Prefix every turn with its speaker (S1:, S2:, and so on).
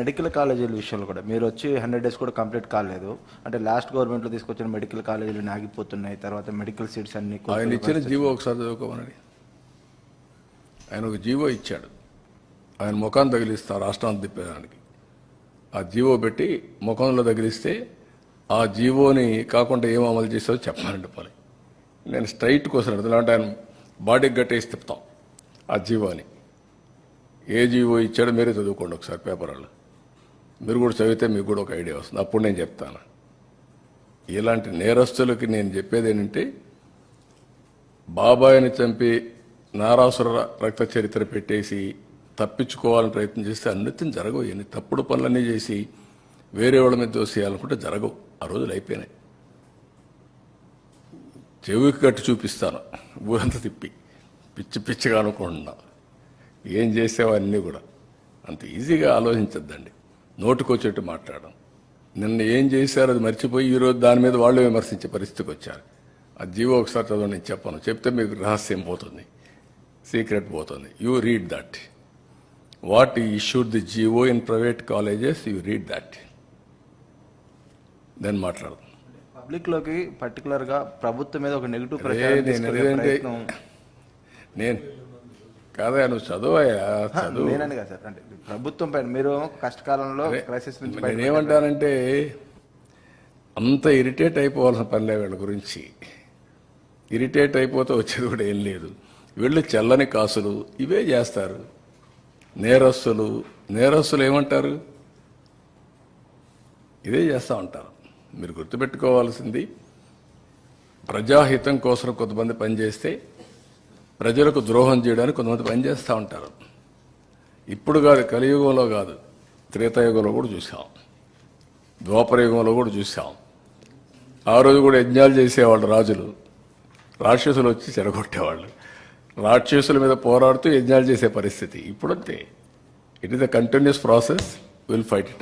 S1: Medical కాలేజీల విషయంలో కూడా మీరు వచ్చి 100 days కూడా కంప్లీట్ కాలేదు. అంటే లాస్ట్ గవర్నమెంట్లో తీసుకొచ్చిన మెడికల్ కాలేజీలు ఆగిపోతున్నాయి. తర్వాత మెడికల్ సీట్స్ అన్ని
S2: ఆయన ఇచ్చిన జీవో ఒకసారి చదువుకోమని. ఆయన ఒక జీవో ఇచ్చాడు, ఆయన ముఖాన్ని తగిలిస్తా రాష్ట్రాన్ని తిప్పేదానికి. ఆ జీవో పెట్టి ముఖంలో తగిలిస్తే ఆ జీవోని కాకుండా ఏం అమలు చేసావో చెప్పాలంటే పని. నేను స్ట్రైట్ కోసం అడుగుతున్నా, అంటే ఆయన బాడీకి గట్టేసి తిప్పుతాం ఆ జీవోని. ఏ జీవో ఇచ్చాడో మీరే చదువుకోండి ఒకసారి పేపర్లో. మీరు కూడా చదివితే మీకు కూడా ఒక ఐడియా వస్తుంది. అప్పుడు నేను చెప్తాను. ఇలాంటి నేరస్తులకి నేను చెప్పేది ఏంటంటే, బాబాయిని చంపి నారాసుర రక్త చరిత్ర పెట్టేసి తప్పించుకోవాలని ప్రయత్నం చేస్తే అన్నిటిని జరగవు. ఎన్ని తప్పుడు పనులన్నీ చేసి వేరే వాళ్ళ మీద దోసేయాలనుకుంటే జరగవు. ఆ రోజులు అయిపోయినాయి. చెవికి కట్టి చూపిస్తాను ఊరంతా తిప్పి, పిచ్చి పిచ్చిగా అనుకుంటున్నా. ఏం చేసావో అన్నీ కూడా అంత ఈజీగా ఆలోచించద్దండి. నోటుకొచ్చేట్టు మాట్లాడడం. నిన్న ఏం చేశారో అది మర్చిపోయి ఈరోజు దాని మీద వాళ్ళు విమర్శించే పరిస్థితికి వచ్చారు. ఆ జీవో ఒకసారి చదువు, నేను చెప్పను. చెప్తే మీకు రహస్యం పోతుంది, సీక్రెట్ పోతుంది. You read that. What issued the GO in private colleges, you read that, then మాట్లాడదాం.
S1: పబ్లిక్లోకి పర్టికులర్గా ప్రభుత్వం మీద ఒక నెగిటివ్ ప్రచారం
S2: నేను కాదా, నువ్వు చదువయ్యా, చదువు.
S1: నేనండి కదా సార్, అంటే ప్రభుత్వం పైన మీరు కష్టకాలంలో క్రైసిస్ నుంచి
S2: నేనేమంటానంటే, అంత ఇరిటేట్ అయిపోవాల్సిన పనిలే వీళ్ళ గురించి. ఇరిటేట్ అయిపోతే వచ్చేది కూడా ఏం లేదు. వీళ్ళు చెల్లని కాసులు ఇవే చేస్తారు. నేరస్తులు ఏమంటారు, ఇదే చేస్తూ ఉంటారు. మీరు గుర్తుపెట్టుకోవాల్సింది, ప్రజాహితం కోసం కొంతమంది పనిచేస్తే ప్రజలకు ద్రోహం చేయడానికి కొంతమంది పనిచేస్తూ ఉంటారు. ఇప్పుడు కాదు, కలియుగంలో కాదు, త్రేతాయుగంలో కూడా చూసాం, ద్వాపరయుగంలో కూడా చూసాం. ఆ రోజు కూడా యజ్ఞాలు చేసేవాళ్ళు రాజులు, రాక్షసులు వచ్చి చెడగొట్టేవాళ్ళు. రాక్షసుల మీద పోరాడుతూ యజ్ఞాలు చేసే పరిస్థితి ఇప్పుడంతే. It is a continuous process. Will fight it out.